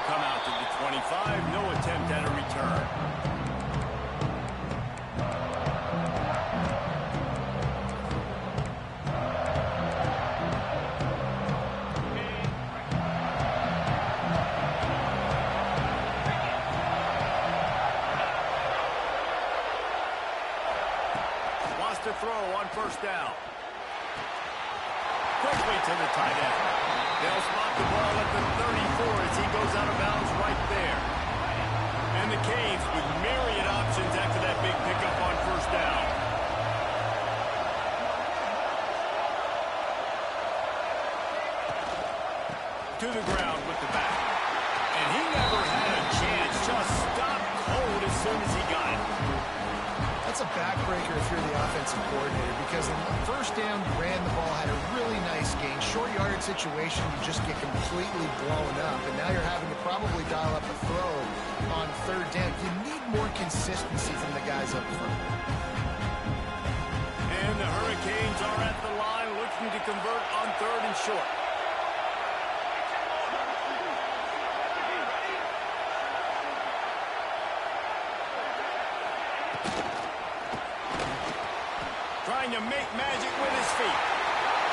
come out to the 25. No attempt at a return. To throw on first down. Quickly to the tight end. They'll spot the ball at the 34 as he goes out of bounds right there. And the Canes with myriad options after that big pickup on first down. To the ground with the back. And he never had a chance. Just stopped cold as soon as he got it. That's a backbreaker if you're the offensive coordinator, because in the first down, you ran the ball, had a really nice gain. Short yardage situation, you just get completely blown up, and now you're having to probably dial up a throw on third down. You need more consistency from the guys up front. And the Hurricanes are at the line looking to convert on third and short. Trying to make magic with his feet.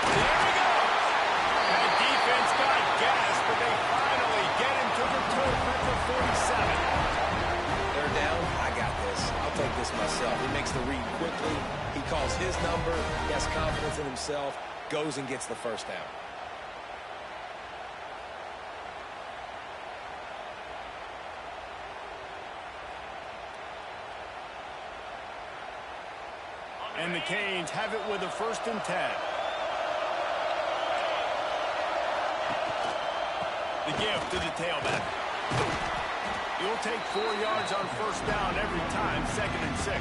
There he goes. That defense got gas, but they finally get him to the turf at the 47. They're down. I got this. I'll take this myself. He makes the read quickly. He calls his number. He has confidence in himself. Goes and gets the first down. And the Canes have it with a 1st and 10. The give to the tailback. He'll take 4 yards on first down every time, 2nd and 6.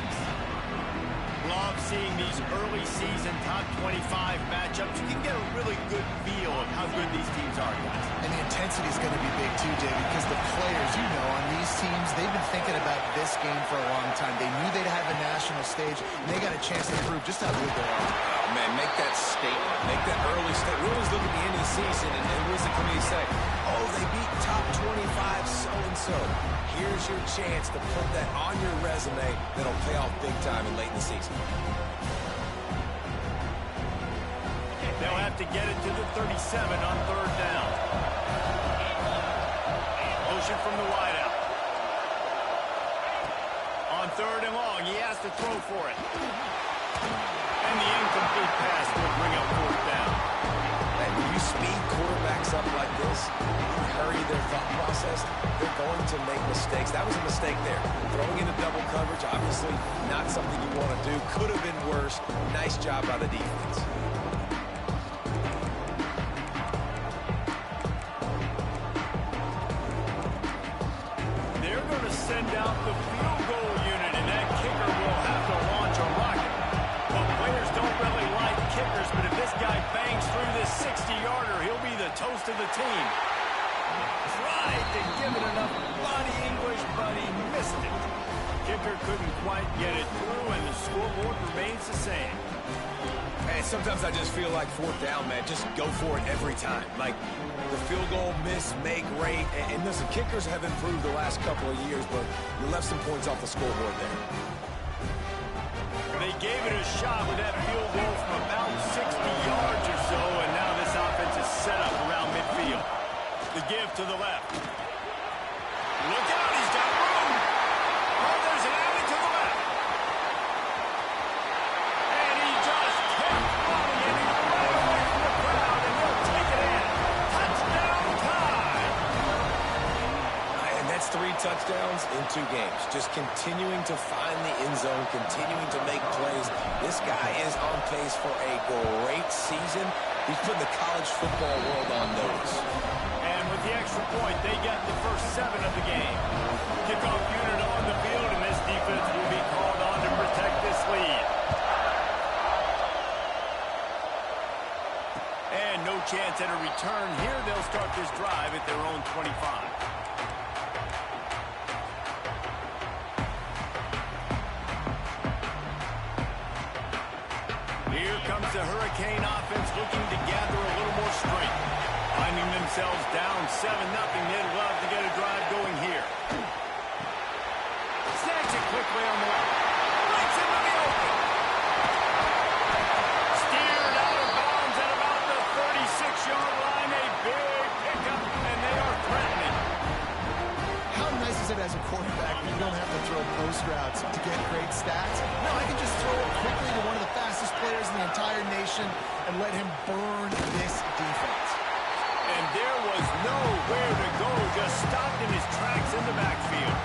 Love seeing these early season top 25 matchups. You can get a really good feel of how good these teams are, guys. And the intensity is going to be big too, David, because the players, you know, on these teams, they've been thinking about this game for a long time. They knew they'd have a national stage, and they got a chance to prove just how good they are. Oh, man, make that statement. Make that early statement. We always look at the end of the season, and what does the committee say? Oh, they beat top 25 so-and-so. Here's your chance to put that on your resume that'll pay off big time and late in the season. They'll have to get it to the 37 on third down. Motion from the wideout. On third and long, he has to throw for it. And the incomplete pass will bring up fourth down. And when you speed quarterbacks up like this, you hurry their thought process, they're going to make mistakes. That was a mistake there. Throwing into double coverage, obviously not something you want to do. Could have been worse. Nice job by the defense. They're going to send out the field goal unit, and that kicker will have to launch a rocket. Well, players don't really like kickers, but if this guy bangs through this 60-yarder, he'll be the toast of the team. Tried to give it enough body English, but he missed it. Kicker couldn't quite get it through, and the scoreboard remains the same. Hey, sometimes I just feel like fourth down, man. Just go for it every time. Like the field goal, miss, make, rate. And listen, kickers have improved the last couple of years, but you left some points off the scoreboard there. They gave it a shot with that field goal from about 60 yards or so, and now this offense is set up around midfield. The give to the left. Look out, he's got room. Oh, there's an alley to the left. And he just kept running, and he ran away from the crowd, and he'll take it in. Touchdown time. And that's 3 touchdowns in 2 games. Just continuing to find the end zone, continuing to make plays. This guy is on pace for a great season. He's putting the college football world on notice. And with the extra point, they get the first 7 of the game. Kickoff unit on the field, and this defense will be called on to protect this lead. And no chance at a return here. They'll start this drive at their own 25. Here comes the Hurricane offense looking to gather a little more strength. Finding themselves themselves down 7-0. They'd love to get a drive going here. Snags it quickly on the left. Breaks into the open. Steered out of bounds at about the 36-yard line. A big pickup, and they are threatening. How nice is it as a quarterback when you don't have to throw post routes to get great stats? No, I can just throw it quickly to one of the fastest players in the entire nation and let him burn this defense. And there was nowhere to go, just stopped in his tracks in the backfield.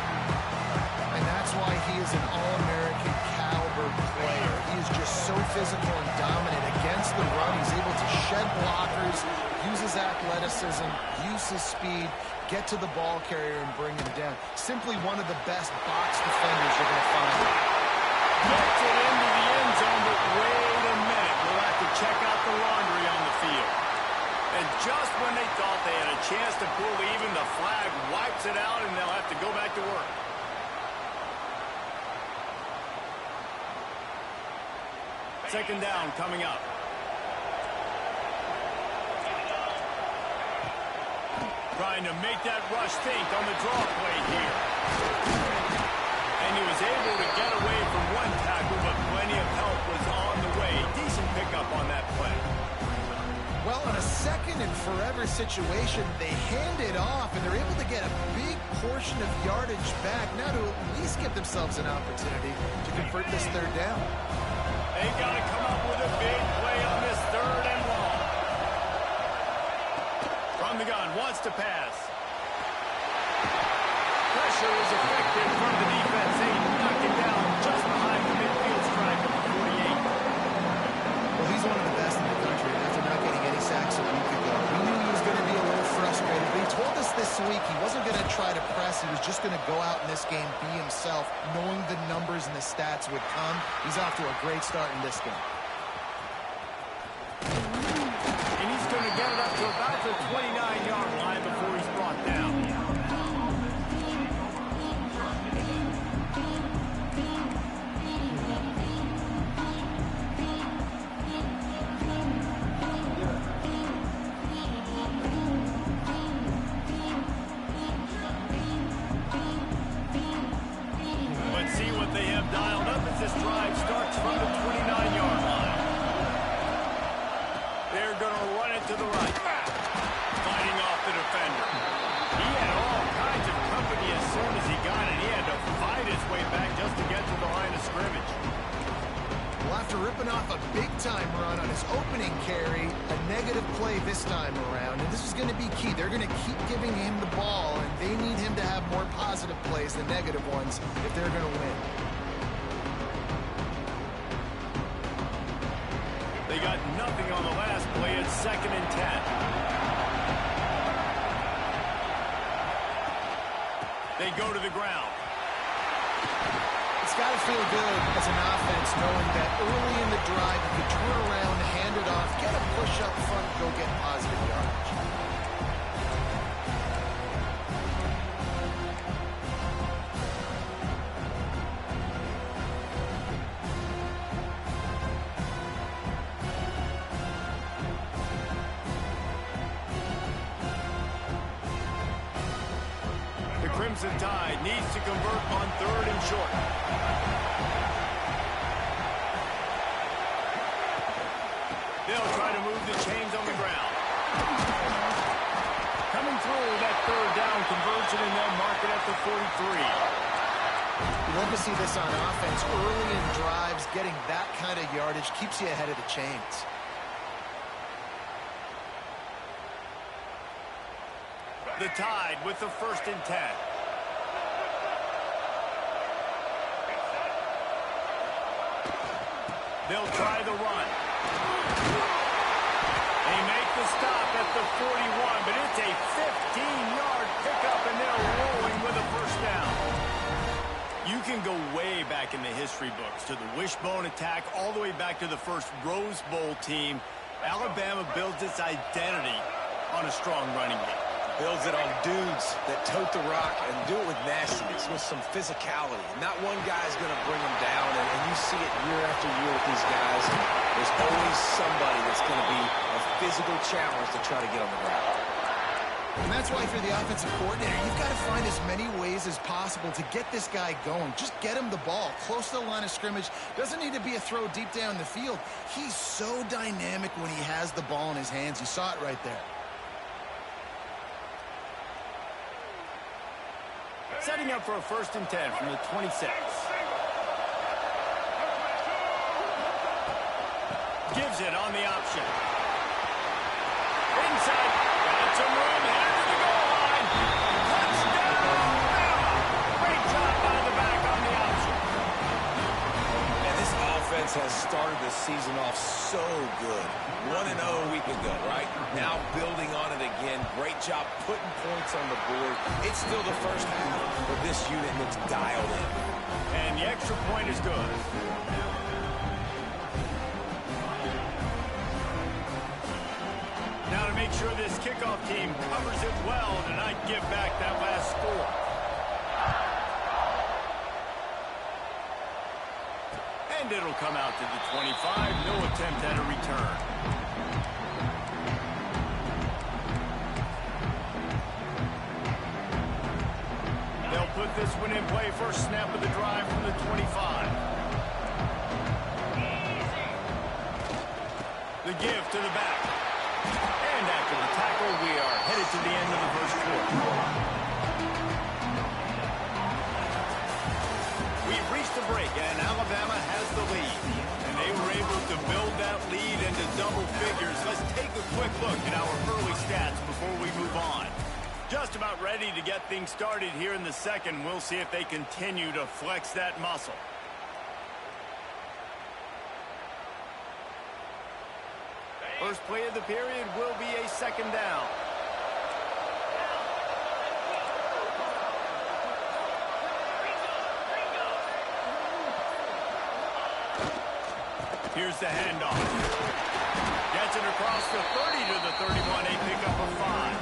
And that's why he is an All-American caliber player. He is just so physical and dominant against the run. He's able to shed blockers, use his athleticism, use his speed, get to the ball carrier and bring him down. Simply one of the best box defenders you're going to find. Gets it into the end zone, but wait a minute. We'll have to check out the laundry on the field. And just when they thought they had a chance to pull even, the flag wipes it out, and they'll have to go back to work. Second down coming up. Trying to make that rush think on the draw play here. And he was able to get away from one tackle, but plenty of help was on the way. Decent pickup on that play. Well, on a second and forever situation, they hand it off, and they're able to get a big portion of yardage back, now to at least give themselves an opportunity to convert this third down. They got to come up with a big play on this third and long. From the gun, wants to pass. Pressure is effective from the defense. They knock it down just behind the midfield stripe of the 48. Well, he's one of the best in the country, and after not getting any sacks a week ago, we knew he was going to be a little frustrated. But he told us this week he wasn't going to try to press. He was just going to go out in this game, be himself, knowing the numbers and the stats would come. He's off to a great start in this game. And he's going to get it up to about the 29-yard line before he's brought down. This drive starts from the 29-yard line. They're going to run it to the right. Fighting off the defender. He had all kinds of company as soon as he got it. He had to fight his way back just to get to the line of scrimmage. Well, after ripping off a big-time run on his opening carry, a negative play this time around, and this is going to be key. They're going to keep giving him the ball, and they need him to have more positive plays than negative ones if they're going to win. They got nothing on the last play. It's 2nd and 10. They go to the ground. It's got to feel good as an offense knowing that early in the drive you can turn around, hand it off, get a push up front, go get positive yardage. Crimson Tide needs to convert on 3rd and short. They'll try to move the chains on the ground. Coming through that 3rd down conversion, and they'll mark it at the 43. You love to see this on offense. Early in drives, getting that kind of yardage keeps you ahead of the chains. The Tide with the 1st and 10. They'll try the run. They make the stop at the 41, but it's a 15-yard pickup, and they're rolling with a 1st down. You can go way back in the history books to the wishbone attack, all the way back to the first Rose Bowl team. Alabama builds its identity on a strong running game. Builds it on dudes that tote the rock and do it with nastiness, with some physicality. Not one guy's going to bring them down, and you see it year after year with these guys. And there's always somebody that's going to be a physical challenge to try to get on the ground. And that's why, for the offensive coordinator, you've got to find as many ways as possible to get this guy going. Just get him the ball close to the line of scrimmage. Doesn't need to be a throw deep down the field. He's so dynamic when he has the ball in his hands. You saw it right there. Setting up for a 1st and 10 from the 26. Gives it on the option. Inside. Got some room. Headed to the goal line. Touchdown, Alabama. Great job by the back on the option. And this offense has started the season off so good. 1-0 a week ago, right? Now building on it again. Great job putting points on the board. It's still the first half, but this unit looks dialed in. And the extra point is good. Now to make sure this kickoff team covers it well to not give back that last score. And it'll come out to the 25. No attempt at a return. They'll put this one in play. First snap of the drive from the 25. The give to the back. And after the tackle, we are headed to the end of the first quarter. We've reached the break, and Alabama has the lead. And they were able to build that lead into double figures. Let's take a quick look at our early stats before we move on. Just about ready to get things started here in the second. We'll see if they continue to flex that muscle. First play of the period will be a 2nd down. Here's the handoff. Gets it across the 30 to the 31, a pickup of 5.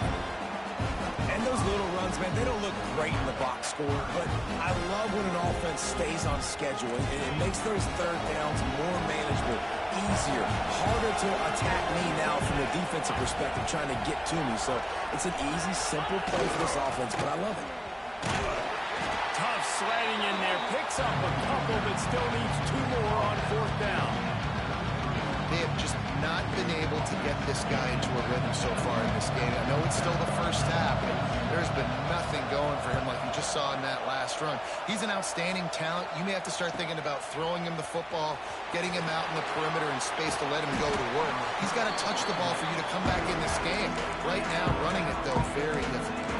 And those little runs, man, they don't look great in the box score, but I love when an offense stays on schedule. It makes those 3rd downs more manageable, easier, harder to attack me now from the defensive perspective trying to get to me. So it's an easy, simple play for this offense, but I love it. Tough sliding in there. Picks up a couple, but still needs 2 more on 4th down. They have just not been able to get this guy into a rhythm so far in this game. I know it's still the first half, but there's been nothing going for him like you just saw in that last run. He's an outstanding talent. You may have to start thinking about throwing him the football, getting him out in the perimeter in space to let him go to work. He's got to touch the ball for you to come back in this game. Right now, running it, though, very difficult.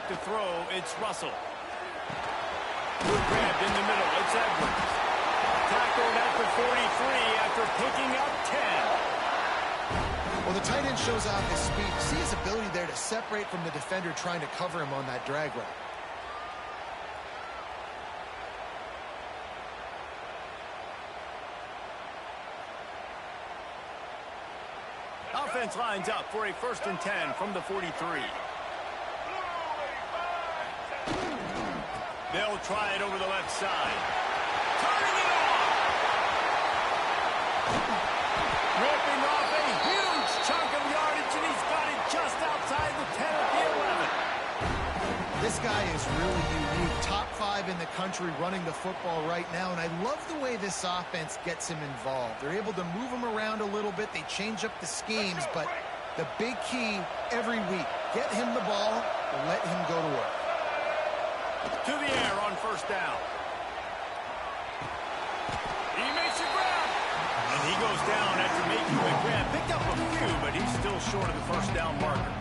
To throw, it's Russell. Grabbed in the middle, it's Edwards. Tackled at the 43 after picking up 10. Well, the tight end shows off his speed. See his ability there to separate from the defender trying to cover him on that drag route. Offense lines up for a 1st and 10 from the 43. They'll try it over the left side. Turning it off! Ripping off a huge chunk of yardage, and he's got it just outside the 10 at the 11. This guy is really unique. Top 5 in the country running the football right now, and I love the way this offense gets him involved. They're able to move him around a little bit. They change up the schemes, but the big key every week, get him the ball and let him go to work. To the air on 1st down. He makes a grab. And he goes down after making the grab. Picked up a few, but he's still short of the 1st down marker.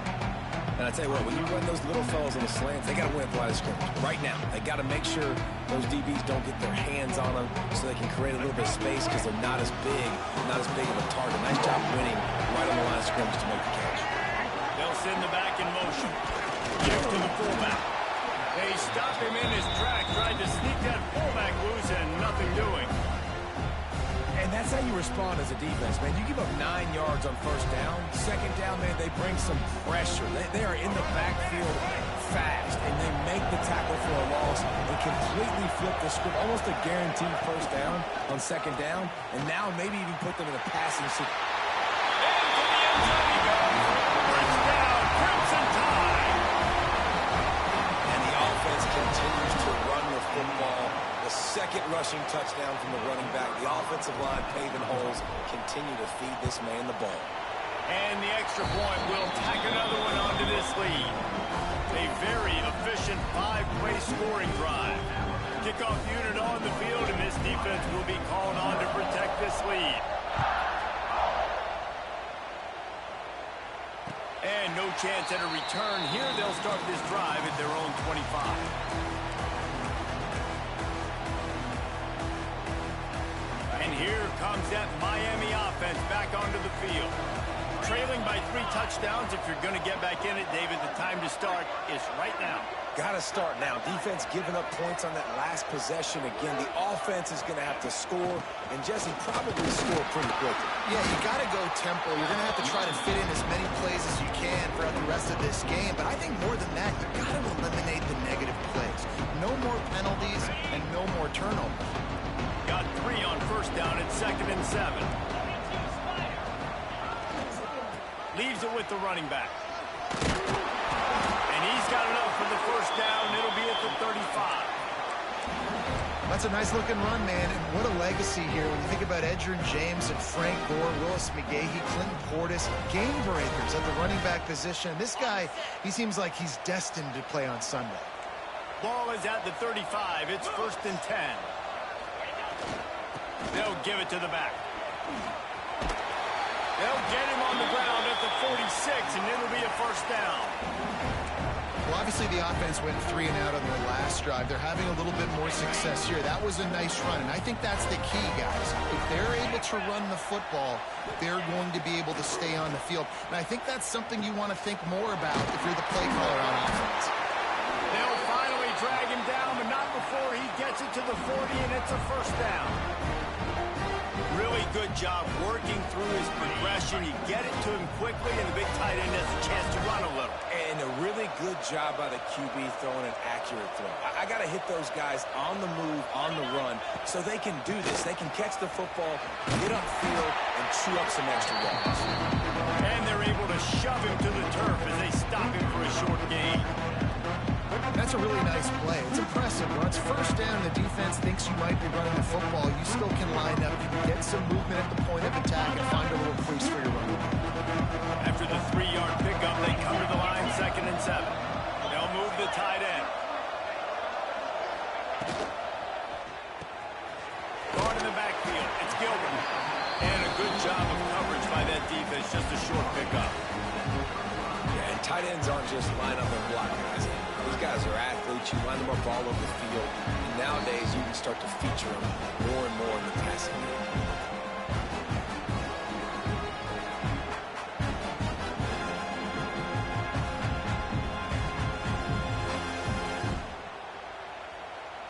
And I tell you what, when you run those little fellas on the slants, they got to win at the line of scrimmage. Right now, they got to make sure those DBs don't get their hands on them so they can create a little bit of space because they're not as big of a target. Nice job winning right on the line of scrimmage to make the catch. They'll send the back in motion. Give to the fullback. They stop him in his track, tried to sneak that fullback loose, and nothing doing. how you respond as a defense, man. You give up 9 yards on first down. Second down, man, they bring some pressure. They are in the backfield fast, and they make the tackle for a loss and completely flip the script. Almost a guaranteed first down on second down, and now maybe even put them in a passing situation. Crimson Tide. And the offense continues to run the football. The second rushing touchdown from the running back. The offensive line paving holes. Continue to feed this man the ball. And the extra point will tack another one onto this lead. A very efficient 5-play scoring drive. Kickoff unit on the field, and this defense will be called on to protect this lead. And no chance at a return here. They'll start this drive at their own 25. And here comes that Miami offense back onto the field. Trailing by 3 touchdowns. If you're going to get back in it, David, the time to start is right now. Got to start now. Defense giving up points on that last possession. Again, the offense is going to have to score, and Jesse probably score pretty quickly. Yeah, you got to go tempo. You're going to have to try to fit in as many plays as you can throughout the rest of this game. But I think more than that, you got to eliminate the negative plays. No more penalties and no more turnovers. Got 3 on first down at 2nd and 7. Leaves it with the running back. And he's got enough for the first down. It'll be at the 35. That's a nice-looking run, man, and what a legacy here. When you think about Edgerrin James and Frank Gore, Willis McGahee, Clinton Portis, game breakers at the running back position. This guy, he seems like he's destined to play on Sunday. Ball is at the 35. It's 1st and 10. They'll give it to the back. They'll get him on the ground at the 46, and it'll be a first down. Well, obviously the offense went 3 and out on their last drive. They're having a little bit more success here. That was a nice run, and I think that's the key, guys. If they're able to run the football, they're going to be able to stay on the field. And I think that's something you want to think more about if you're the play caller on offense. They'll finally drag him down, but not before he gets it to the 40, and it's a first down. Really good job working through his progression. You get it to him quickly, and the big tight end has a chance to run a little. And a really good job by the QB throwing an accurate throw. I got to hit those guys on the move, on the run, so they can do this. They can catch the football, get upfield, and chew up some extra yards. And they're able to shove him to the turf as they stop him for a short gain. That's a really nice play. It's impressive. When it's first down and the defense thinks you might be running the football, you still can line up, you can get some movement at the point of attack and find a little crease for your running. After the 3-yard pickup, they come to the line, 2nd and 7. They'll move the tight end. Guard in the backfield. It's Gilbert. And a good job of coverage by that defense. Just a short pickup. Yeah, and tight ends aren't just line up and block guys. These guys are athletes. You line them up all over the field. And nowadays, you can start to feature them more and more in the passing game.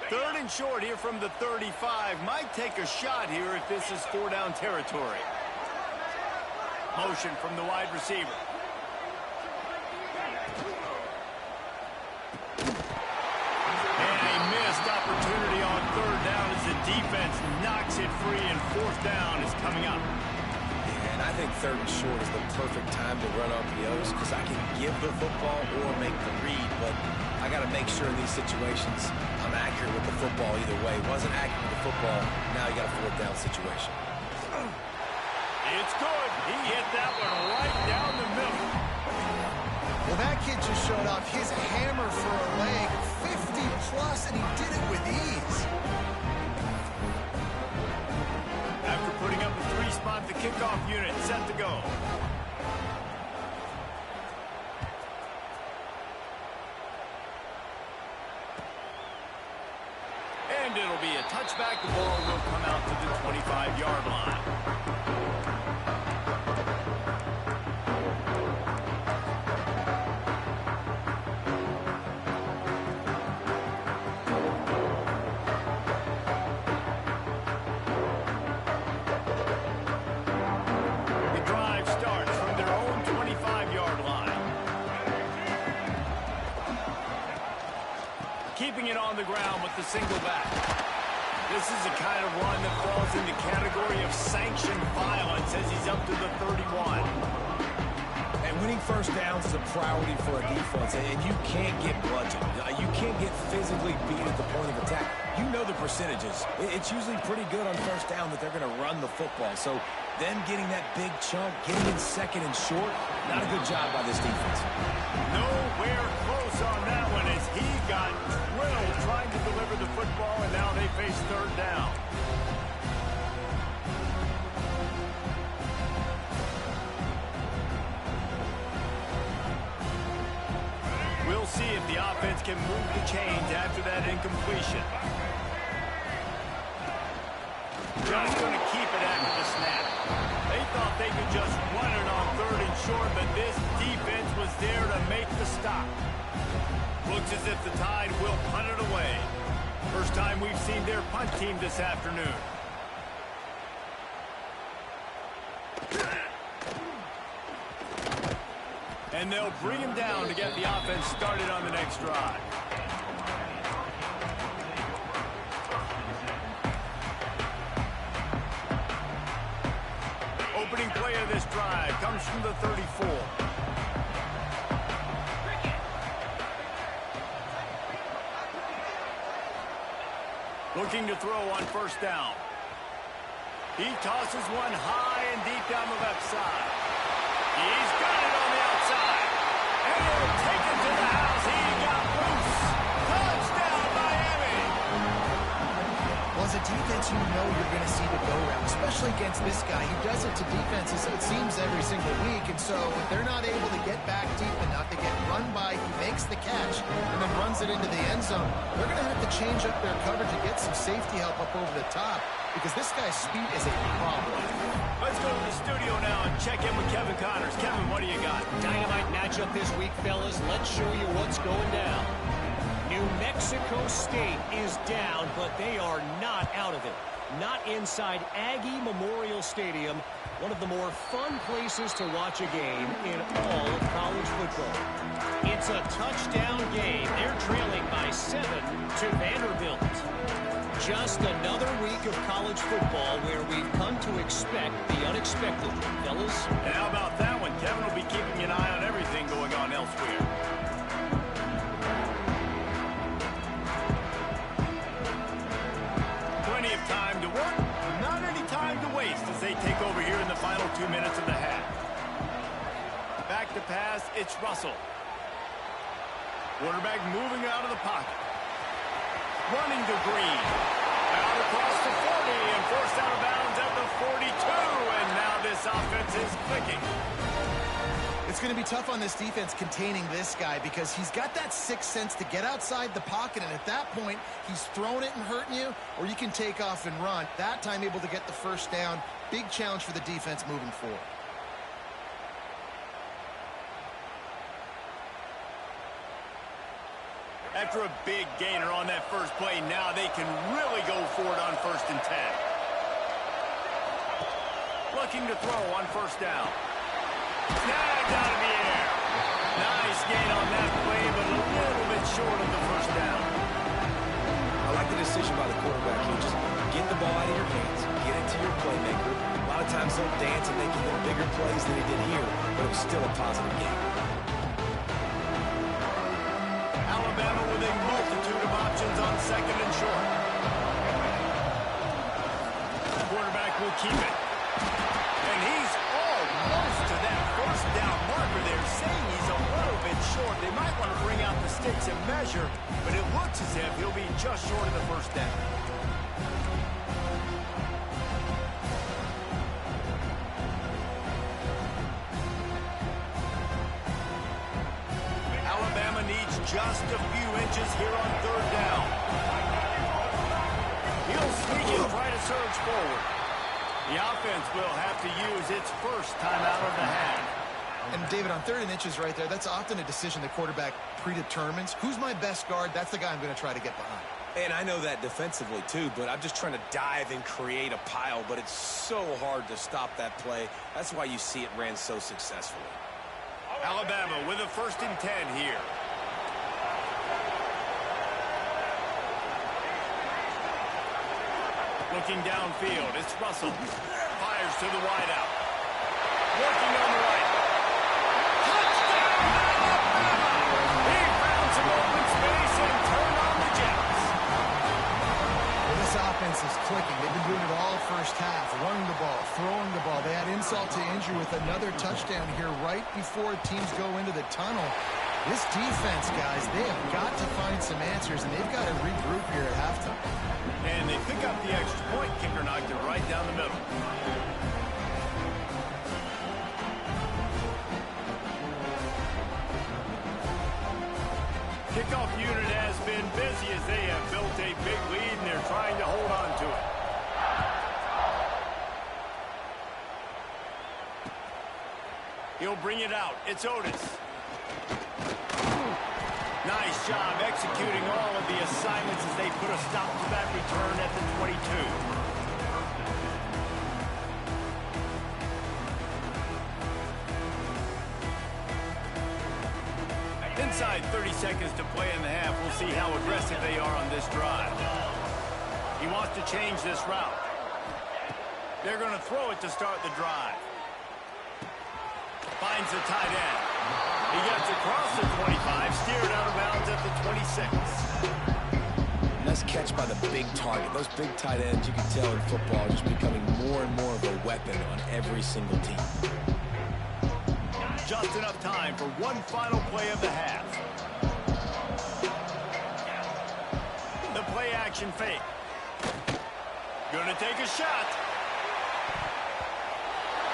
Third and short here from the 35. Might take a shot here if this is 4-down territory. Motion from the wide receiver. Opportunity on 3rd down as the defense knocks it free, and 4th down is coming up. And I think 3rd and short is the perfect time to run RPOs because I can give the football or make the read, but I got to make sure in these situations I'm accurate with the football either way. Wasn't accurate with the football, now you got a 4th down situation. It's good. He hit that one right down the middle. Well, that kid just showed off his hammer for a leg, 50-plus, and he did it with ease. After putting up a 3-spot, the kickoff unit set to go. And it'll be a touchback. The ball will come out to the 25-yard line. on the ground with the single back. This is the kind of run that falls in the category of sanctioned violence as he's up to the 31. And winning first downs is a priority for a defense, and you can't get bludgeoned. You can't get physically beat at the point of attack. You know the percentages. It's usually pretty good on first down that they're going to run the football. So them getting that big chunk, getting in second and short, not a good job by this defense. Nowhere close on that one as he got drilled trying to deliver the football, and now they face third down. We'll see if the offense can move the chains after that incompletion. Just going to keep it after the snap. They thought they could just run it on third and short, but this defense was there to make the stop. Looks as if the Tide will punt it away. First time we've seen their punt team this afternoon. And they'll bring him down to get the offense started on the next drive. Opening play of this drive comes from the 34. Looking to throw on first down. He tosses one high and deep down the left side. He's got it on the outside. And he'll take it to the house. He got loose. Touchdown, Miami. Well, as a defense, you know you're going to see the go-round, especially against this guy. He does it to defenses, it seems, every single week. And so if they're not able to get back deep enough, they get run by, he makes the catch, and then runs it into the end zone. They're going to have to change up their coverage and get some safety help up over the top because this guy's speed is a problem. Let's go to the studio now and check in with Kevin Connors. Kevin, what do you got? Dynamite matchup this week, fellas. Let's show you what's going down. New Mexico State is down, but they are not out of it. Not inside Aggie Memorial Stadium, one of the more fun places to watch a game in all of college football. It's a touchdown game. They're trailing by 7 to Vanderbilt. Just another week of college football where we've come to expect the unexpected, fellas. And how about that one? Kevin will be keeping an eye on everything going on elsewhere. Plenty of time to work, not any time to waste as they take over here in the final 2 minutes of the half. Back to pass, it's Russell. Quarterback moving out of the pocket. Running to Green. Out across the 40 and forced out of bounds at the 42. And now this offense is clicking. It's going to be tough on this defense containing this guy because he's got that sixth sense to get outside the pocket, and at that point, he's throwing it and hurting you, or you can take off and run. That time able to get the first down. Big challenge for the defense moving forward. After a big gainer on that first play, now they can really go for it on 1st and 10. Looking to throw on first down. Snagged out of the air. Nice gain on that play, but a little bit short of the first down. I like the decision by the quarterback here. Just get the ball out of your hands, get it to your playmaker. A lot of times he'll dance and make even bigger plays than he did here, but it was still a positive game. Alabama with a multitude of options on 2nd and short. The quarterback will keep it. And he's almost to that first down marker there, saying he's a little bit short. They might want to bring out the sticks and measure, but it looks as if he'll be just short of the first down. Alabama needs just a few inches here on 3rd down. He'll sneak and try to surge forward. The offense will have to use its first timeout of the half. And David, on 3rd and inches right there, that's often a decision the quarterback predetermines. Who's my best guard? That's the guy I'm going to try to get behind. And I know that defensively too, but I'm just trying to dive and create a pile, but it's so hard to stop that play. That's why you see it ran so successfully. Alabama with a 1st and 10 here. Looking downfield, it's Russell. Fires to the wideout. Working on the right. Touchdown, Alabama! He found some open space and turned on the Jets. Well, this offense is clicking. They've been doing it all first half. Running the ball, throwing the ball. They had insult to injury with another touchdown here right before teams go into the tunnel. This defense, guys, they have got to find some answers, and they've got to regroup here at halftime. And they pick up the extra point. Kicker knocked it right down the middle. Kickoff unit has been busy as they have built a big lead, and they're trying to hold on to it. He'll bring it out. It's Otis. Nice job executing all of the assignments as they put a stop to that return at the 22. Inside 30 seconds to play in the half. We'll see how aggressive they are on this drive. He wants to change this route. They're going to throw it to start the drive. Finds the tight end. He gets across the 25, steered out of bounds at the 26. Nice catch by the big target. Those big tight ends, you can tell in football, are just becoming more and more of a weapon on every single team. Just enough time for one final play of the half. The play action fake. Gonna take a shot.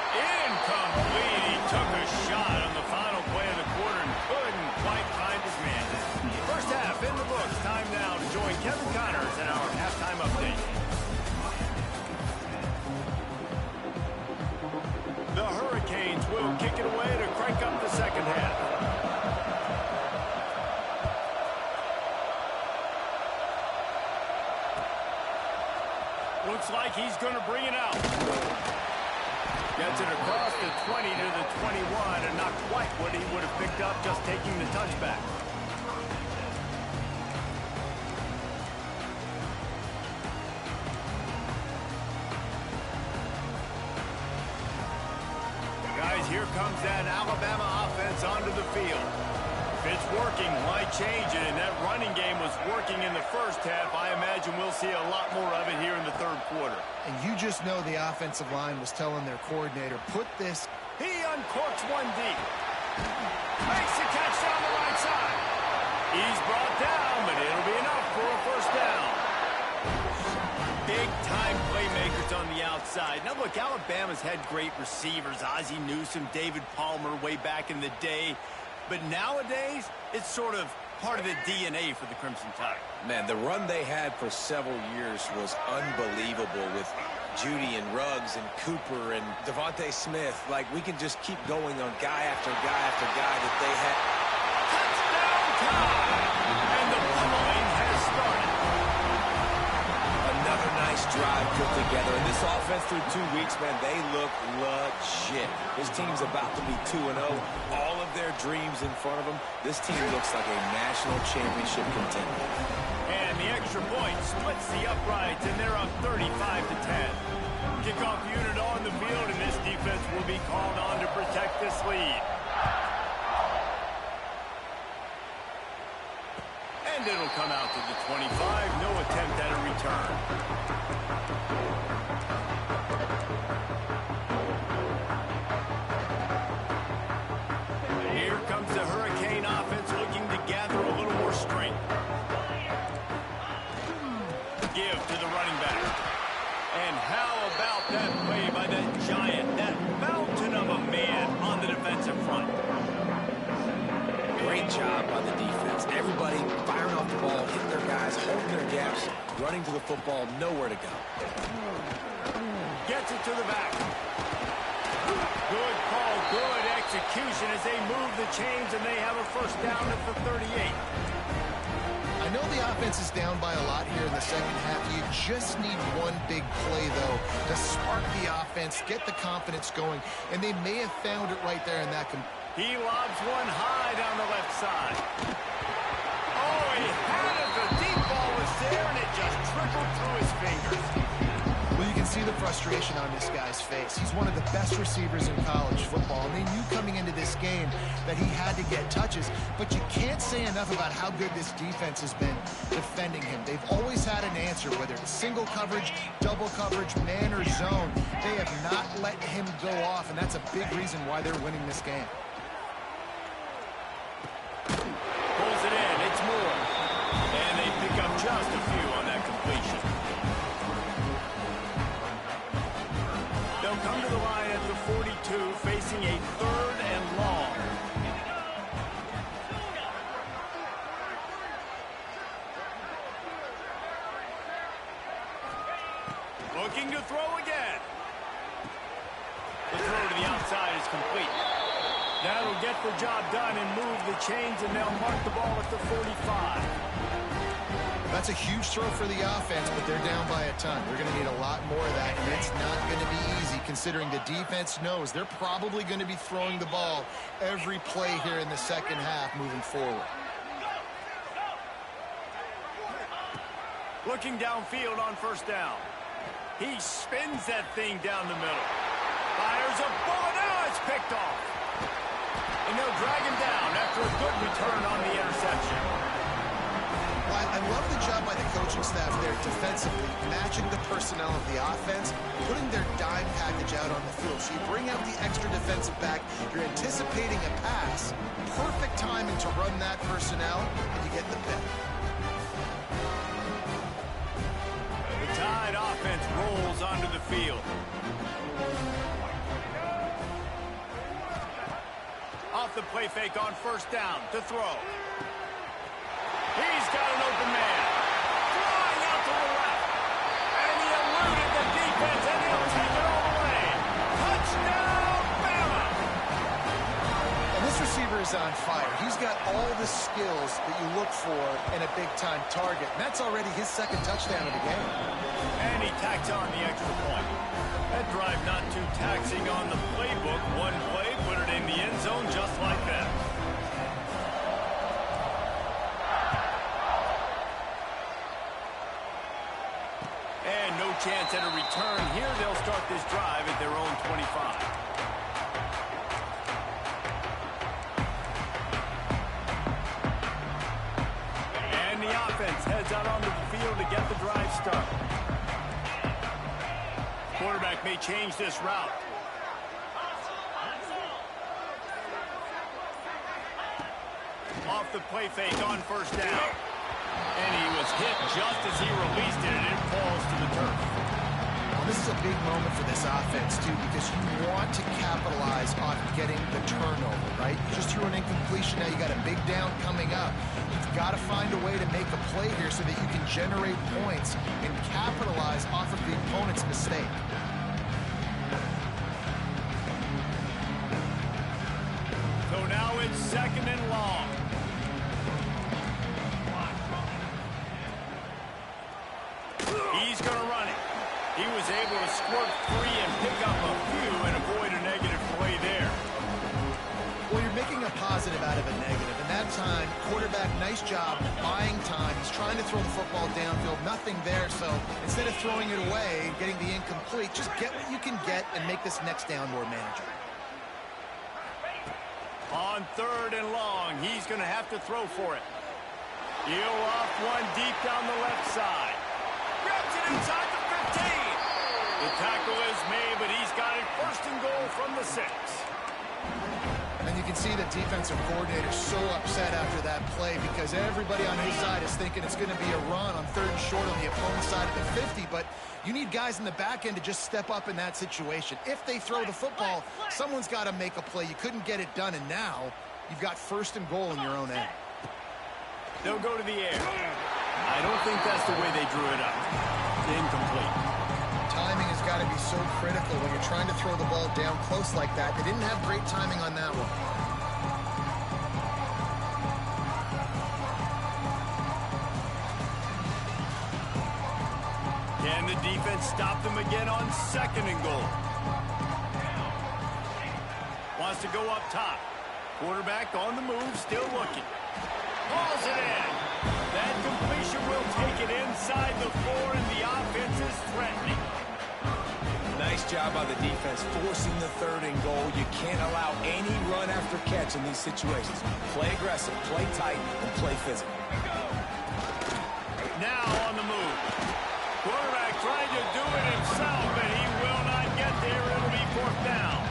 Incomplete. He took a shot on the final play of the quarter and couldn't quite find his man. First half in the books. Time now to join Kevin Connors in our halftime update. The Hurricanes will kick it away to crank up the second half. Looks like he's going to bring it out. Gets it across the 20 to the 21, and not quite what he would have picked up just taking the touchback. Guys, here comes that Alabama offense onto the field. If it's working, why change it? And that running game was working in the first half. I imagine we'll see a lot more of it here in the third quarter. And you just know the offensive line was telling their coordinator, put this. He uncorks one deep. Makes the catch down the right side. He's brought down, but it'll be enough for a first down. Big-time playmakers on the outside. Now, look, Alabama's had great receivers. Ozzie Newsome, David Palmer way back in the day. But nowadays, it's sort of part of the DNA for the Crimson Tide. Man, the run they had for several years was unbelievable with Judy and Ruggs and Cooper and Devontae Smith. Like, we can just keep going on guy after guy after guy that they had. Touchdown time! And the pummeling has started. Another nice drive put together. And this offense through 2 weeks, man, they look legit. This team's about to be 2-0. All of their dreams in front of them. This team looks like a national championship contender. And the extra point splits the uprights, and they're up 35-10. Kickoff unit on the field, and this defense will be called on to protect this lead. And it'll come out to the 25. No attempt at a return. Here comes the Hurricane offense looking to gather a little more strength. Give to the running back. And how about that play by that giant, that mountain of a man on the defensive front? Great job by the defense. Everybody firing off the ball, hitting their guys, holding their gaps, running to the football, nowhere to go. Gets it to the back. Good call, good execution as they move the chains, and they have a first down at the 38. I know the offense is down by a lot here in the second half. You just need one big play, though, to spark the offense, get the confidence going, and they may have found it right there in that. He lobs one high down the left side. Oh, he had it. The deep ball was there, and it just trickled through his fingers. see the frustration on this guy's face. He's one of the best receivers in college football, and they knew coming into this game that he had to get touches, but you can't say enough about how good this defense has been defending him. They've always had an answer, whether it's single coverage, double coverage, man or zone. They have not let him go off, and that's a big reason why they're winning this game. Pulls it in, it's more. And they pick up just a few on that completion. They'll come to the line at the 42, facing a 3rd and long. Looking to throw again. The throw to the outside is complete. That'll get the job done and move the chains, and they'll mark the ball at the 45. That's a huge throw for the offense, but they're down by a ton. They're going to need a lot more of that, and it's not going to be easy considering the defense knows they're probably going to be throwing the ball every play here in the second half moving forward. Looking downfield on 1st down. He spins that thing down the middle. Fires a bullet. Now it's picked off. And they'll drag him down after a good return on the interception. Well, I love the job by the coaching staff there defensively, matching the personnel of the offense, putting their dime package out on the field. So you bring out the extra defensive back, you're anticipating a pass, perfect timing to run that personnel, and you get the pick. The Tide offense rolls onto the field. Off the play fake on 1st down to throw. He's got an open man. Flying out to the left. And he eluded the defense, and he'll take it all the way. Touchdown, Bama! And this receiver is on fire. He's got all the skills that you look for in a big-time target. And that's already his 2nd touchdown of the game. And he tacks on the extra point. That drive not too taxing on the playbook. One play, put it in the end zone just like that. And no chance at a return here. They'll start this drive at their own 25. And the offense heads out onto the field to get the drive started. Quarterback may change this route. Off the play fake on 1st down. And he was hit just as he released it, and it falls to the turf. Well, this is a big moment for this offense, too, because you want to capitalize on getting the turnover, right? You just threw an incompletion. Now you got a big down coming up. You've got to find a way to make a play here so that you can generate points and capitalize off of the opponent's mistake. So now it's 2nd and long. He's going to run it. He was able to squirt free and pick up a few and avoid a negative play there. Well, you're making a positive out of a negative. And that time, quarterback, nice job buying time. He's trying to throw the football downfield. Nothing there. So instead of throwing it away and getting the incomplete, just get what you can get and make this next down more manageable. On 3rd and long, he's going to have to throw for it. He'll off one deep down the left side. Grabs it inside the 15. The tackle is made, but he's got it 1st and goal from the 6. And you can see the defensive coordinator so upset after that play because everybody on his side is thinking it's going to be a run on 3rd and short on the opponent's side of the 50, but you need guys in the back end to just step up in that situation. If they throw the football, someone's got to make a play. You couldn't get it done, and now you've got 1st and goal in your own end. They'll go to the air. I don't think that's the way they drew it up. It's incomplete. Timing has got to be so critical when you're trying to throw the ball down close like that. They didn't have great timing on that one. Can the defense stop them again on 2nd and goal? Wants to go up top. Quarterback on the move, still looking. Hauls it in. That completion will take it inside the 4, and the offense is threatening. job by the defense, forcing the 3rd and goal. You can't allow any run after catch in these situations. Play aggressive, play tight, and play physical. Now on the move. Quarterback trying to do it himself, and he will not get there. It'll be 4th down.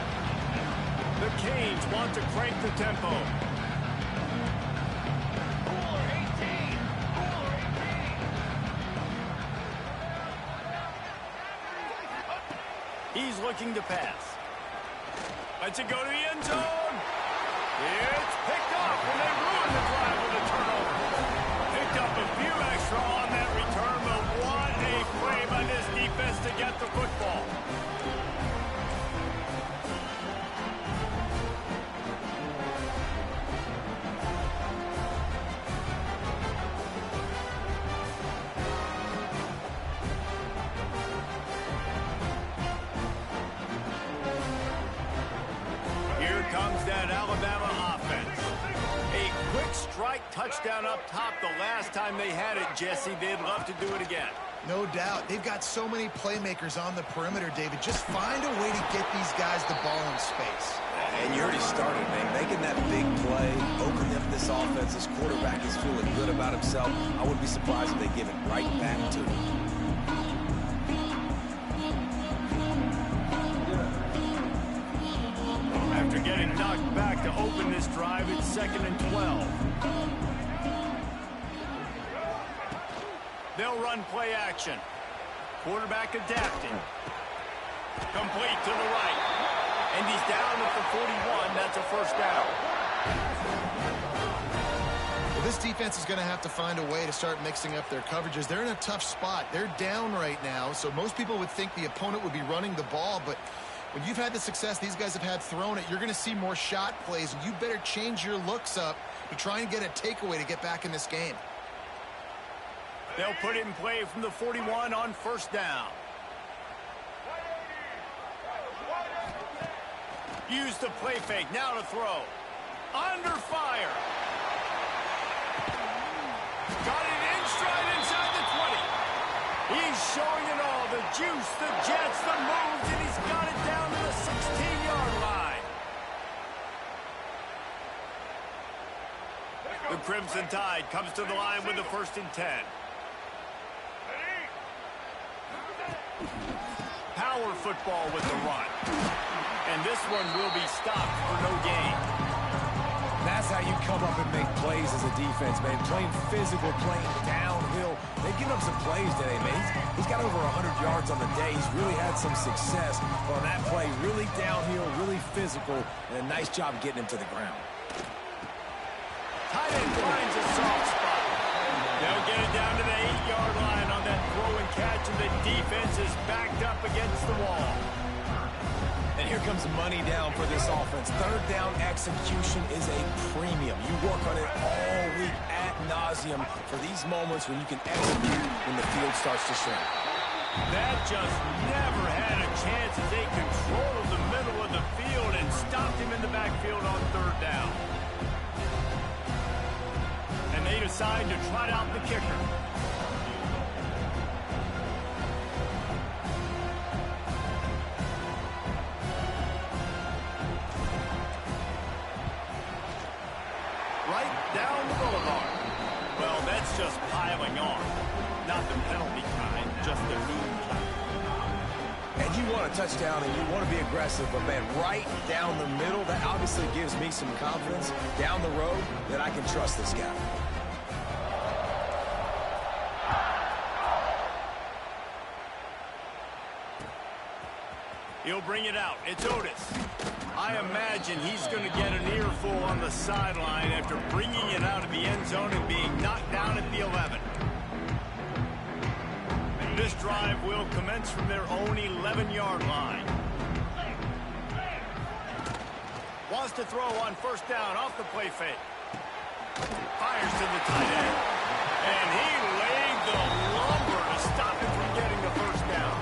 The Canes want to crank the tempo. He's looking to pass. Lets it go to the end zone. It's picked up, and they ruin the drive with a turnover. Picked up a few extra on that return, but what a play by this defense to get the football. Comes that Alabama offense. A quick strike touchdown up top the last time they had it, Jesse. They'd love to do it again. No doubt. They've got so many playmakers on the perimeter, David. Just find a way to get these guys the ball in space. And you already started, man. Making that big play, opening up this offense. This quarterback is feeling good about himself. I wouldn't be surprised if they give it right back to him. After getting knocked back to open this drive, it's 2nd and 12. They'll run play action. Quarterback adapting. Complete to the right. And he's down at the 41. That's a 1st down. Well, this defense is going to have to find a way to start mixing up their coverages. They're in a tough spot. They're down right now, so most people would think the opponent would be running the ball, but when you've had the success these guys have had throwing it, you're going to see more shot plays. You better change your looks up to try and get a takeaway to get back in this game. They'll put it in play from the 41 on 1st down. Use the play fake. Now to throw. Under fire. Got it in stride inside the 20. He's showing it all. The juice, the jets, the moves, and he's got it down to the 16-yard line. The Crimson Tide comes to the line with the 1st and 10. Power football with the run. And this one will be stopped for no gain. That's how you come up and make plays as a defense, man. Playing physical, playing downhill. They've given up some plays today, man. He's got over 100 yards on the day. He's really had some success. But on that play, really downhill, really physical, and a nice job getting him to the ground. Tight end finds a soft spot. They'll get it down to the 8-yard line on that throw and catch, and the defense is backed up against the wall. And here comes money down for this offense. 3rd down execution is a premium. You work on it all week ad nauseum for these moments when you can execute when the field starts to shrink. That just never had a chance as they controlled the middle of the field and stopped him in the backfield on 3rd down. And they decide to trot out the kicker. Right down the boulevard. Well, that's just piling on. Not the penalty kind, just the move kind. And you want a touchdown and you want to be aggressive, but man, right down the middle, that obviously gives me some confidence down the road that I can trust this guy. He'll bring it out. It's Otis. I imagine he's going to get an earful on the sideline after bringing it out of the end zone and being knocked down at the 11. This drive will commence from their own 11-yard line. Wants to throw on 1st down off the play fake. Fires to the tight end. And he laid the lumber to stop him from getting the 1st down.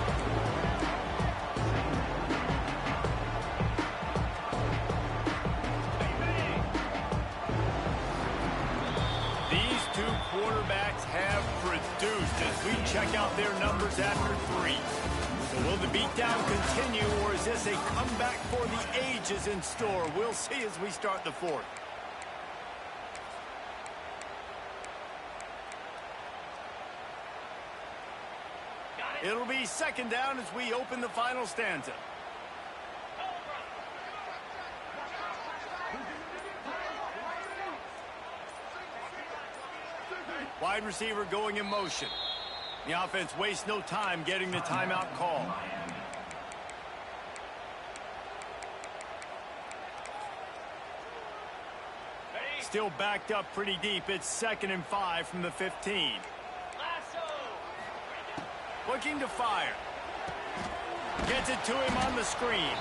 These two quarterbacks have produced as we check out their numbers after 3. Will the beatdown continue, or is this a comeback for the ages in store? We'll see as we start the fourth. It'll be second down as we open the final stanza. Wide receiver going in motion. The offense wastes no time getting the timeout call. Still backed up pretty deep. It's 2nd and 5 from the 15. Looking to fire. Gets it to him on the screen.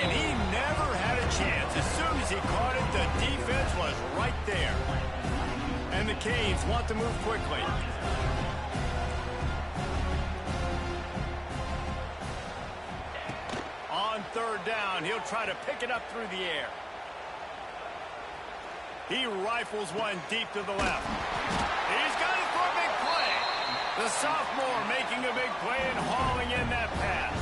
And he never had a chance. As soon as he caught it, the defense was right there. And the Canes want to move quickly. On 3rd down, he'll try to pick it up through the air. He rifles one deep to the left. He's got it for a big play. The sophomore making a big play and hauling in that pass.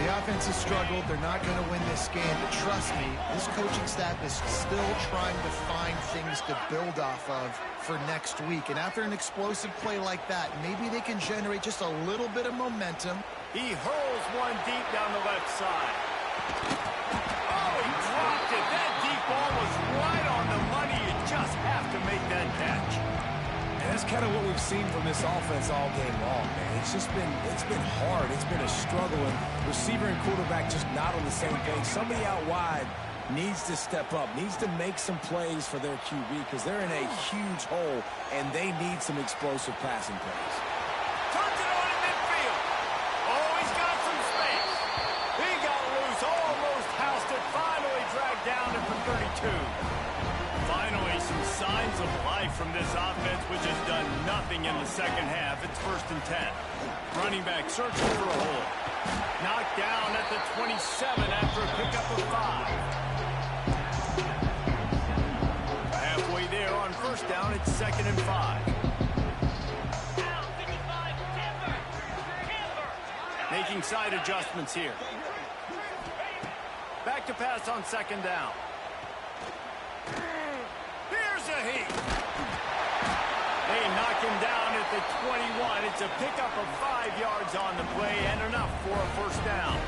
The offense has struggled. They're not going to win this game, but trust me, this coaching staff is still trying to find things to build off of for next week. And after an explosive play like that, maybe they can generate just a little bit of momentum. He hurls one deep down the left side. Oh, he dropped it. That deep ball was right on the money. You just have to make that catch. And that's kind of what we've seen from this offense all game long, man. It's been hard. It's been a struggle, and receiver and quarterback just not on the same page. Somebody out wide needs to step up, needs to make some plays for their QB because they're in a huge hole, and they need some explosive passing plays. Turns it on in midfield. Oh, he's got some space. He got loose, almost housed it, finally dragged down at the 32. Finally, some signs of life from this offense, which has done nothing in the second half. It's 1st and 10. Running back searching for a hole. Knocked down at the 27 after a pickup of 5. Halfway there on 1st down, it's 2nd and 5. Making side adjustments here. Back to pass on 2nd down. Here's a heat. They knock him down at the 21. It's a pickup of 5 yards on the play and enough for a 1st down.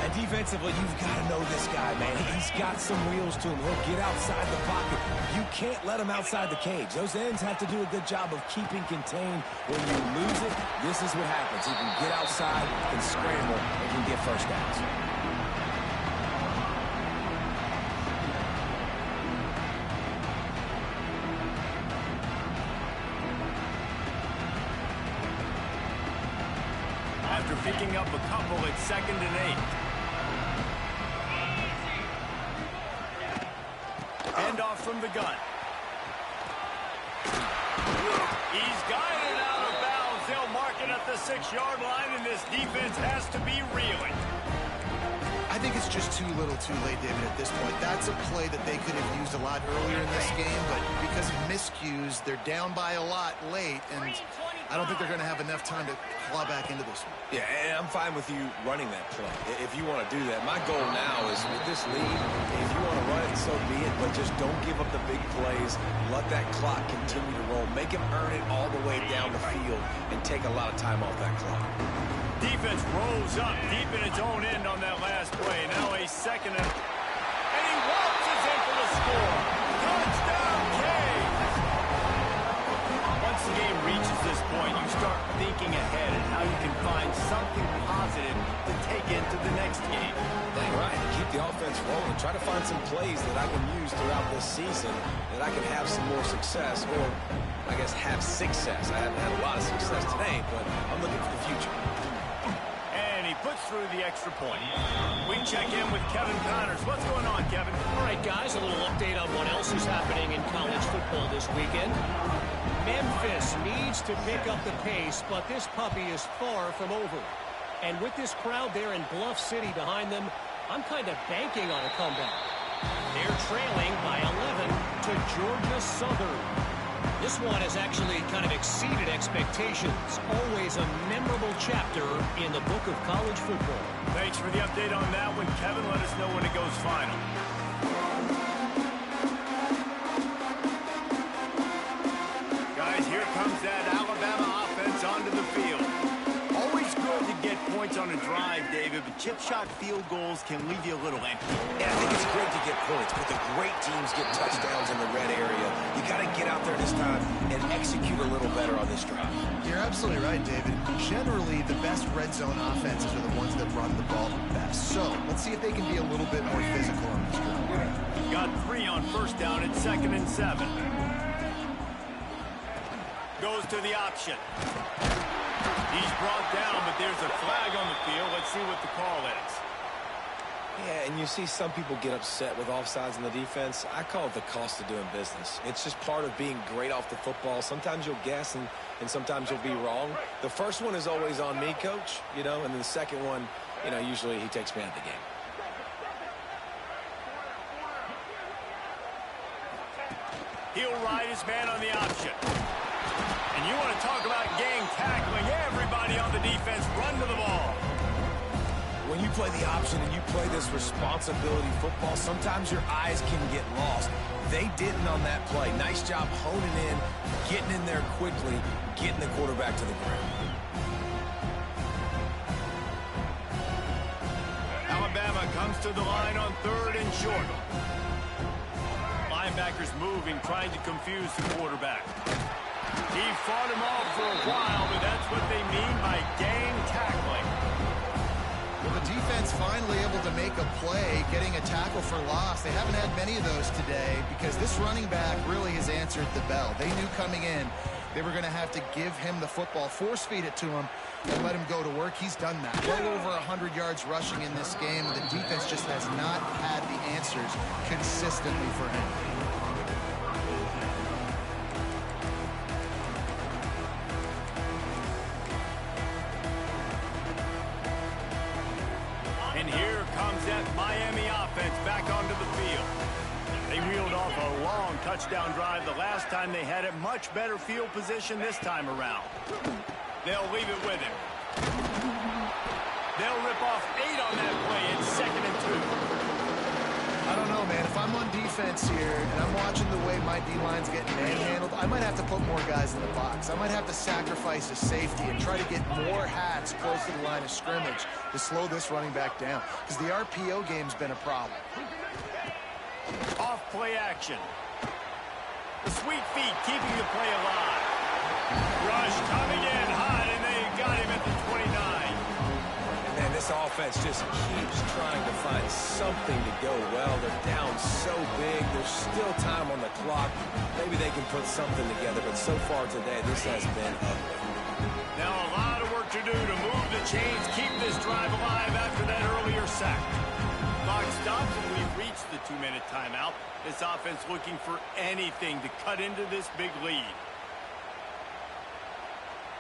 And defensively, you've got to know this guy, man. He's got some wheels to him. He'll get outside the pocket. You can't let him outside the cage. Those ends have to do a good job of keeping contained. When you lose it, this is what happens. He can get outside, can scramble, and can get 1st downs. After picking up a couple, it's 2nd and 8. Handoff from the gun. He's got it out of bounds. They'll mark it at the 6-yard line, and this defense has to be reeling. I think it's just too little too late, David, at this point. That's a play that they could have used a lot earlier in this game, but because of miscues, they're down by a lot late, and I don't think they're going to have enough time to claw back into this one. Yeah, and I'm fine with you running that play if you want to do that. My goal now is with this lead, if you want to run it, so be it, but just don't give up the big plays. Let that clock continue to roll. Make him earn it all the way down the field and take a lot of time off that clock. Defense rolls up deep in its own end on that last play. Now a 2nd and he waltzes in for the score. Touchdown, Canes! Once the game reaches this point, you start thinking ahead and how you can find something positive to take into the next game. Dang right. Keep the offense rolling. Try to find some plays that I can use throughout this season that I can have some more success, or I guess have success. I haven't had a lot of success today, but I'm looking for the future. Puts through the extra point. We check in with Kevin Connors. What's going on, Kevin? All right, guys, a little update on what else is happening in college football this weekend. Memphis needs to pick up the pace, but this puppy is far from over. And with this crowd there in Bluff City behind them, I'm kind of banking on a comeback. They're trailing by 11 to Georgia Southern. This one has actually kind of exceeded expectations. Always a memorable chapter in the book of college football. Thanks for the update on that one, Kevin. Let us know when it goes final. Guys, here comes that Alabama offense onto the field. Always good to get points on a drive, David, but chip shot field goals can leave you a little empty. Yeah, I think it's great to get points, but the great teams get touchdowns in the red area. You got to get out there this time and execute a little better on this drive. You're absolutely right, David. Generally, the best red zone offenses are the ones that run the ball the best. So, let's see if they can be a little bit more physical on this drive. Got 3 on first down at 2nd and 7. Goes to the option. He's brought down, but there's a flag on the field. Let's see what the call is. Yeah, and you see some people get upset with offsides in the defense. I call it the cost of doing business. It's just part of being great off the football. Sometimes you'll guess and sometimes you'll be wrong. The first one is always on me, Coach, and then the second one, usually he takes me out of the game. He'll ride his man on the option. And you want to talk about gang tackling. Everybody on the defense run to the ball. When you play the option and you play this responsibility football, sometimes your eyes can get lost. They didn't on that play. Nice job honing in, getting in there quickly, getting the quarterback to the ground. Alabama comes to the line on 3rd and short. Linebackers moving, trying to confuse the quarterback. He fought him off for a while, but that's what they mean by gang tackling. Well, the defense finally able to make a play, getting a tackle for loss. They haven't had many of those today because this running back really has answered the bell. They knew coming in they were going to have to give him the football, force feed it to him, and let him go to work. He's done that. Well over 100 yards rushing in this game, and the defense just has not had the answers consistently for him. And here comes that Miami offense back onto the field. They reeled off a long touchdown drive the last time they had it. Much better field position this time around. They'll leave it with him. They'll rip off 8 on that play. It's 2nd and 2. I don't know, man. If I'm on defense here and I'm watching the way my D-line's getting manhandled, I might have to put more guys in the box. I might have to sacrifice a safety and try to get more hats close to the line of scrimmage to slow this running back down, because the RPO game's been a problem. Off play action. The sweet feet keeping the play alive. Rush coming in hot, and they got him at the 29. And man, this offense just keeps trying to find something to go well. They're down so big. There's still time on the clock. Maybe they can put something together, but so far today, this has been ugly. Now a lot of work to do to move the chains, keep this drive alive after that earlier sack. Clock stops, and we've reached the 2-minute timeout. This offense looking for anything to cut into this big lead.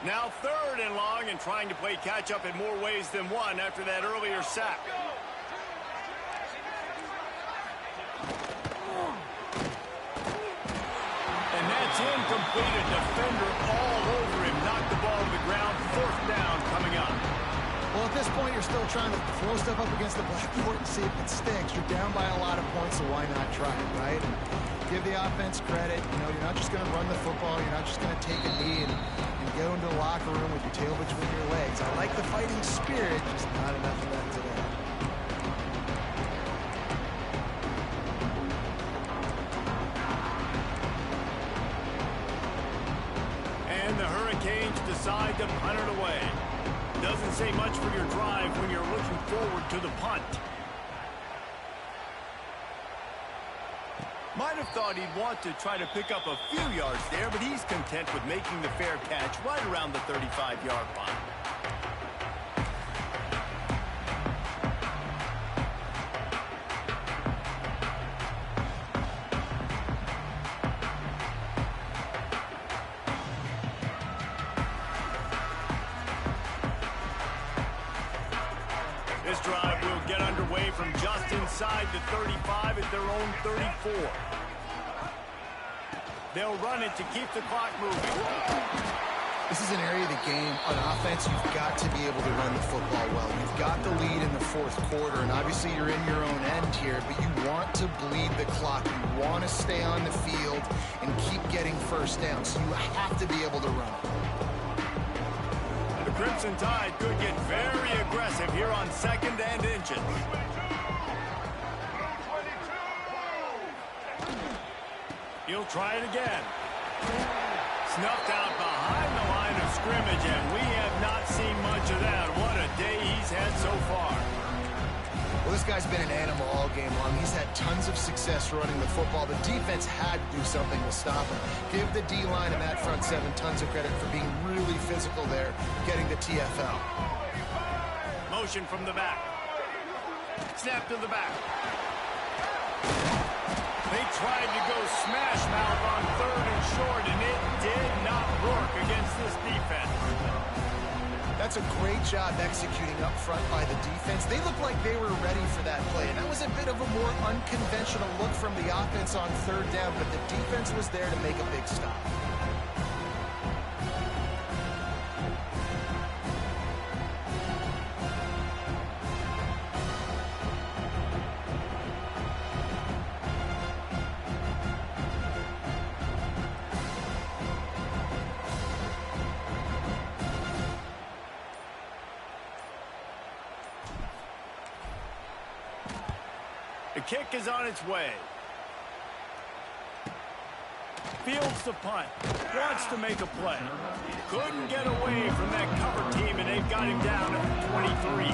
Now 3rd and long, and trying to play catch-up in more ways than one after that earlier sack. And that's incomplete. A defender all over him. Knocked the ball to the ground. 4th down coming up. Well, at this point, you're still trying to throw stuff up against the blackboard and see if it sticks. You're down by a lot of points, so why not try it, right? And give the offense credit. You're not just going to run the football. You're not just going to take a knee and go into the locker room with your tail between your legs. I like the fighting spirit, just not enough of that today. And the Hurricanes decide to punt it away. Doesn't say much for your drive when you're looking forward to the punt. Might have thought he'd want to try to pick up a few yards there, but he's content with making the fair catch right around the 35-yard line. This drive will get underway from just inside the 35 at their own 34. They'll run it to keep the clock moving. This is an area of the game, on offense, you've got to be able to run the football well. You've got the lead in the fourth quarter, and obviously you're in your own end here, but you want to bleed the clock. You want to stay on the field and keep getting first down, so you have to be able to run it. The Crimson Tide could get very aggressive here on 2nd and inches. He'll try it again. Snuffed out behind the line of scrimmage, and we have not seen much of that. What a day he's had so far. Well, this guy's been an animal all game long. He's had tons of success running the football. The defense had to do something to stop him. Give the D-line and that front seven tons of credit for being really physical there, getting the TFL. Motion from the back. Snap to the back. They tried to go smash mouth on 3rd and short, and it did not work against this defense. That's a great job executing up front by the defense. They looked like they were ready for that play, and that was a bit of a more unconventional look from the offense on 3rd down, but the defense was there to make a big stop. The kick is on its way. Fields the punt. Wants to make a play. Couldn't get away from that cover team, and they've got him down at the 23.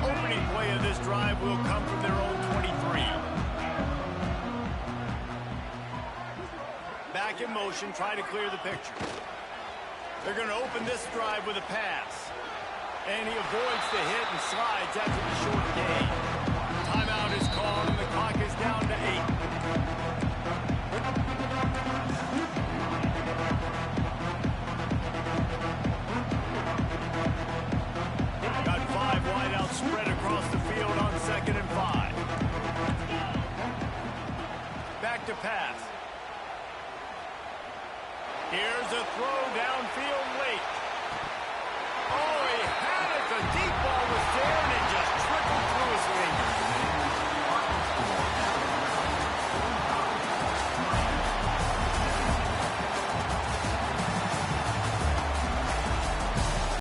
Opening play of this drive will come from their own 23. Back in motion, try to clear the picture. They're going to open this drive with a pass. And he avoids the hit and slides after the short gain.